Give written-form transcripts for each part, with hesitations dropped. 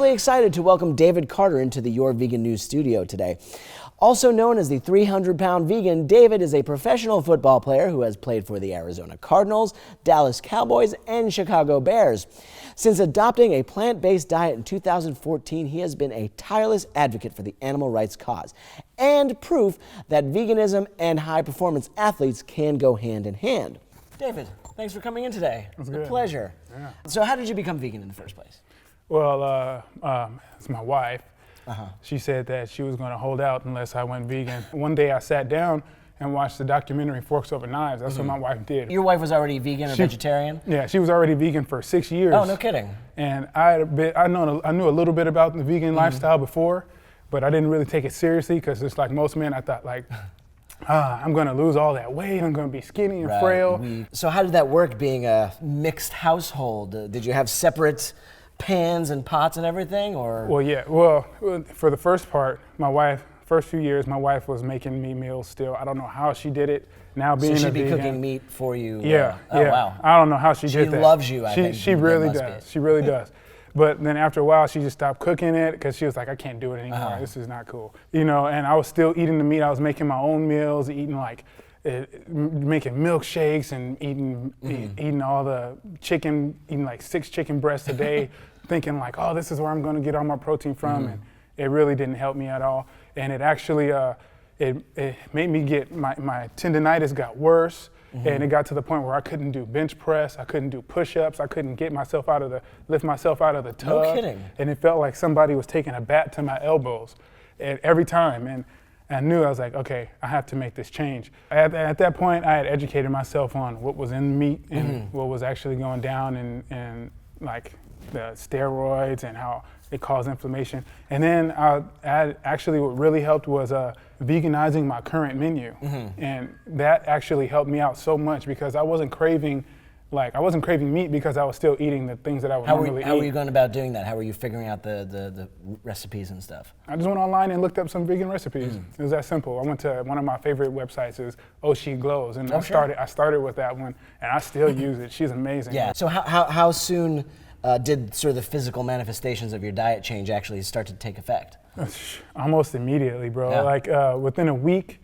incredibly excited to welcome David Carter into the Your Vegan News studio today. Also known as the 300-pound vegan, David is a professional football player who has played for the Arizona Cardinals, Dallas Cowboys, and Chicago Bears. Since adopting a plant-based diet in 2014, he has been a tireless advocate for the animal rights cause and proof that veganism and high-performance athletes can go hand in hand. David, thanks for coming in today. That's it's good. a pleasure. Yeah. So how did you become vegan in the first place? Well, it's my wife. She said that she was going to hold out unless I went vegan. One day I sat down and watched the documentary Forks Over Knives. That's what my wife did. Your wife was already vegan or vegetarian? Yeah, she was already vegan for 6 years. Oh, no kidding. And I knew a little bit about the vegan lifestyle before, but I didn't really take it seriously because it's like most men, I thought like, I'm going to lose all that weight. I'm going to be skinny and frail. So how did that work being a mixed household? Did you have separate pans and pots and everything, or? Well, yeah. Well, for the first part, first few years, my wife was making me meals still. I don't know how she did it. Now being so a vegan. she'd be cooking meat for you? Yeah. Oh, wow. I don't know how she did that. She loves you, I think. She really does. She really does. But then after a while, she just stopped cooking it because she was like, I can't do it anymore. This is not cool. You know, and I was still eating the meat. I was making my own meals, eating like, making milkshakes and eating all the chicken, eating like 6 chicken breasts a day, thinking like, oh, this is where I'm going to get all my protein from. And it really didn't help me at all. And it actually, it made me get, my tendinitis got worse. And it got to the point where I couldn't do bench press, I couldn't do push-ups, I couldn't lift myself out of the tub. No kidding. And it felt like somebody was taking a bat to my elbows every time. And I knew, I was like, okay, I have to make this change. At that point, I had educated myself on what was in meat and what was actually going down and like the steroids and how it caused inflammation. And then actually what really helped was veganizing my current menu. And that actually helped me out so much because I wasn't craving meat because I was still eating the things that I would normally eat. How were you going about doing that? How were you figuring out the recipes and stuff? I just went online and looked up some vegan recipes. It was that simple. I went to one of my favorite websites, is Oh She Glows, and I started with that one, and I still use it. She's amazing. Yeah. So how soon did sort of the physical manifestations of your diet change actually start to take effect? Almost immediately, bro. Yeah. Like within a week,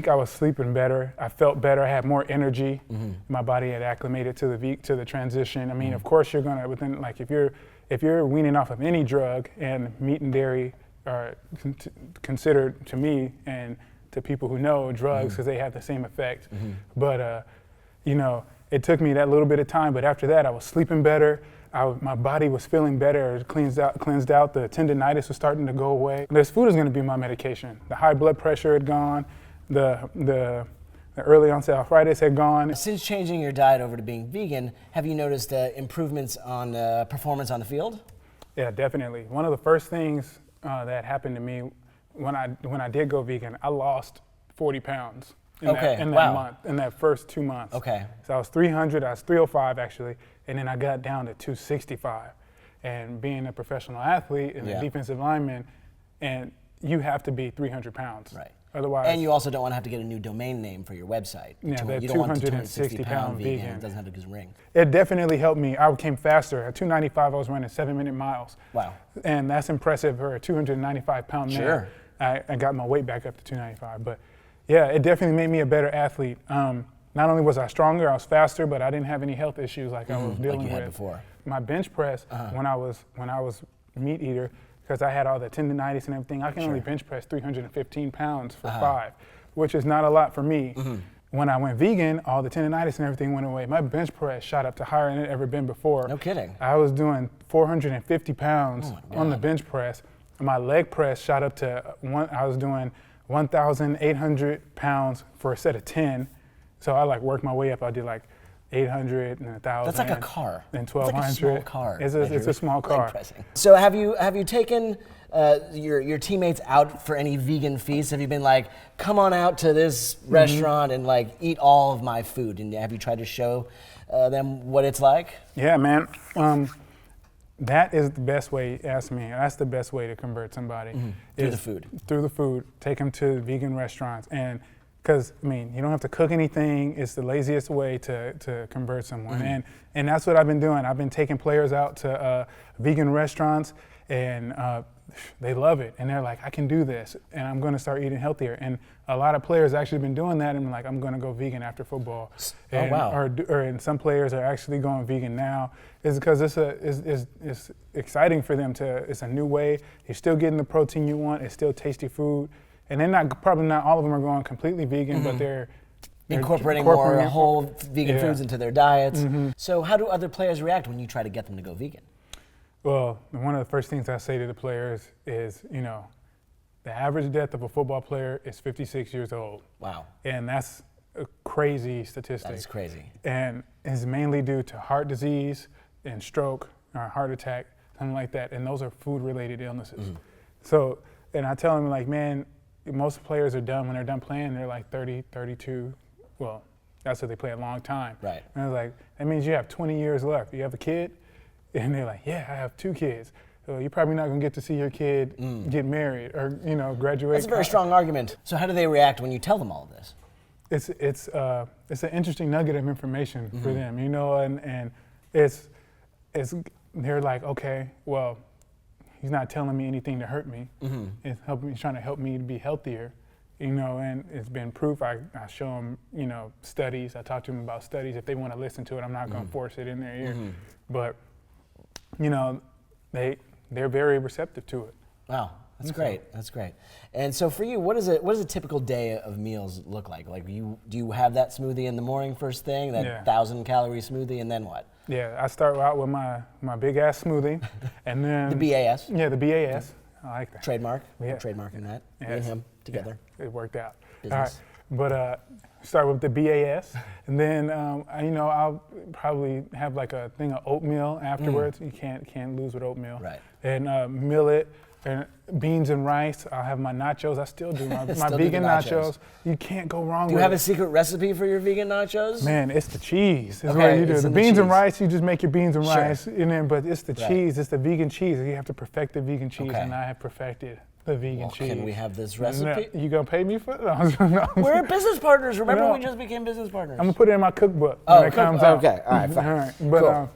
I was sleeping better. I felt better. I had more energy. My body had acclimated to the transition. I mean, of course, you're gonna if you're weaning off of any drug, and meat and dairy are considered to me and to people who know drugs because they have the same effect. But you know, it took me that little bit of time. But after that, I was sleeping better. My body was feeling better. It cleansed out. The tendinitis was starting to go away. This food is going to be my medication. The high blood pressure had gone. The early onset arthritis had gone. Since changing your diet over to being vegan, have you noticed improvements on performance on the field? Yeah, definitely. One of the first things that happened to me when I did go vegan, I lost 40 pounds in that first 2 months. Okay. So I was 300. I was 305 actually, and then I got down to 265. And being a professional athlete and a defensive lineman, and you have to be 300 pounds. Right. Otherwise. And you also don't want to have to get a new domain name for your website. Yeah, you don't want 260-pound vegan. It doesn't have to ring. It definitely helped me. I became faster. At 295, I was running 7-minute miles. Wow. And that's impressive for a 295-pound man. Sure. I got my weight back up to 295. But yeah, it definitely made me a better athlete. Not only was I stronger, I was faster, but I didn't have any health issues like I was dealing with. Like you had before. My bench press, when I was meat eater, because I had all the tendinitis and everything, I can only bench press 315 pounds for 5, which is not a lot for me. When I went vegan, all the tendinitis and everything went away. My bench press shot up to higher than it ever been before. No kidding. I was doing 450 pounds on the bench press. My leg press shot up to I was doing 1,800 pounds for a set of 10. So I worked my way up. I did 800 and 1,000. That's like a car. And 1,200. It's like a small car. It's a small car. So have you taken your teammates out for any vegan feasts? Have you been like, come on out to this restaurant and eat all of my food? And have you tried to show them what it's like? Yeah, man. That is the best way, ask me, that's the best way to convert somebody. Through the food. Through the food. Take them to vegan restaurants and because I mean, you don't have to cook anything. It's the laziest way to convert someone, and that's what I've been doing. I've been taking players out to vegan restaurants, and they love it, and they're like, I can do this, and I'm going to start eating healthier. And a lot of players actually been doing that, and like, I'm going to go vegan after football. And, oh wow! And some players are actually going vegan now. Is because it's exciting for them to. It's a new way. You're still getting the protein you want. It's still tasty food, and they're probably not all of them are going completely vegan, but they're incorporating more whole vegan foods into their diets. So how do other players react when you try to get them to go vegan? Well, one of the first things I say to the players is, the average death of a football player is 56 years old. Wow. And that's a crazy statistic. That is crazy. And it's mainly due to heart disease and stroke or heart attack, something like that. And those are food-related illnesses. So, and I tell them, like, man, most players are done. When they're done playing, they're like 30, 32. Well, that's if they play a long time. Right. And I was like, that means you have 20 years left. You have a kid? And they're like, yeah, I have 2 kids. So you're probably not going to get to see your kid get married or, graduate. That's a very strong argument. So how do they react when you tell them all of this? It's an interesting nugget of information for them, and it's they're like, okay, well, he's not telling me anything to hurt me. He's trying to help me to be healthier, and it's been proof. I show them, studies. I talk to them about studies. If they want to listen to it, I'm not going to force it in their ear. But they're very receptive to it. Wow, that's great. That's great. And so for you, what does a typical day of meals look like? Like, do you have that smoothie in the morning first thing, that 1,000-calorie smoothie, and then what? Yeah, I start out with my big ass smoothie, and then the BAS. Yeah, the BAS. I like that. Trademark. Yeah. Trademarking that. Yes. Me and him together. Yeah, it worked out. Business. All right, but start with the BAS, and then I'll probably have like a thing of oatmeal afterwards. You can't lose with oatmeal. Right. And millet and beans and rice. I'll have my nachos. I still do my Still vegan do the nachos. You can't go wrong with it. Do you have a secret recipe for your vegan nachos? Man, it's the cheese. That's Okay, what you do. it's The in the beans and cheese. rice, you just make your beans and Sure. rice, but it's the Right. cheese. It's the vegan cheese. You have to perfect the vegan cheese, Okay. and I have perfected the vegan Well, cheese. can we have this recipe? No, you gonna pay me for it? No. We're business partners. Remember, No. we just became business partners. I'm gonna put it in my cookbook Oh, when it comes out. okay. All right, fine. All right, but Cool.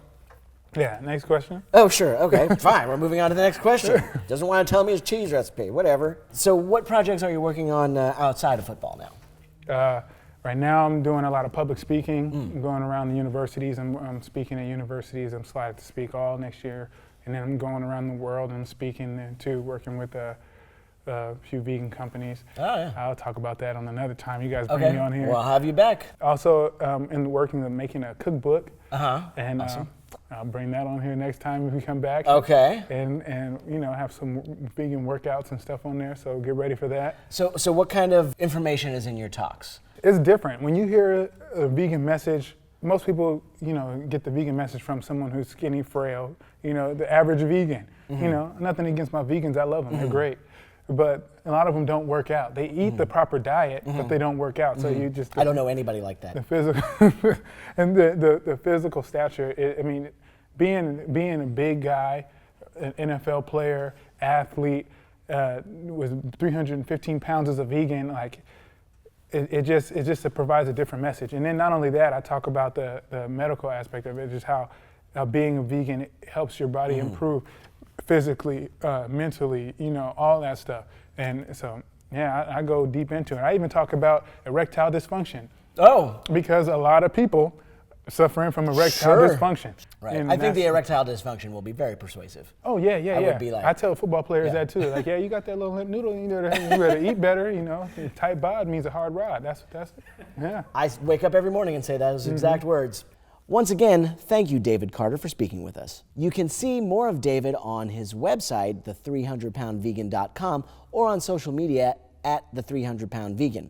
yeah. Next question. Oh, sure. Okay, fine. We're moving on to the next question. Doesn't want to tell me his cheese recipe. Whatever. So what projects are you working on outside of football now? Right now, I'm doing a lot of public speaking. I'm going around the universities. I'm speaking at universities. I'm slated to speak all next year, and then I'm going around the world and speaking there too, working with a few vegan companies. Oh, yeah. I'll talk about that on another time. You guys bring me on here. Well, I'll have you back. Also, in the working of making a cookbook, and Awesome. I'll bring that on here next time if we come back. Okay. And have some vegan workouts and stuff on there. So get ready for that. So what kind of information is in your talks? It's different when you hear a vegan message. Most people, get the vegan message from someone who's skinny, frail. The average vegan. Nothing against my vegans. I love them. They're great. But a lot of them don't work out. They eat the proper diet, but they don't work out. So you just I don't know anybody like that. the physical and the physical stature. Being a big guy, an NFL player, athlete, was 315 pounds as a vegan. Like it just provides a different message. And then not only that, I talk about the medical aspect of it, just how being a vegan helps your body improve physically, mentally, all that stuff. And so, yeah, I go deep into it. I even talk about erectile dysfunction. Oh. Because a lot of people suffering from erectile dysfunction. Right. And I think the erectile dysfunction will be very persuasive. Oh, yeah. would be like- I tell football players Yeah. that too. Like, yeah, you got that little noodle, you better eat better, A tight bod means a hard rod. That's yeah. I wake up every morning and say those exact words. Once again, thank you, David Carter, for speaking with us. You can see more of David on his website, the300poundvegan.com, or on social media at the300poundvegan.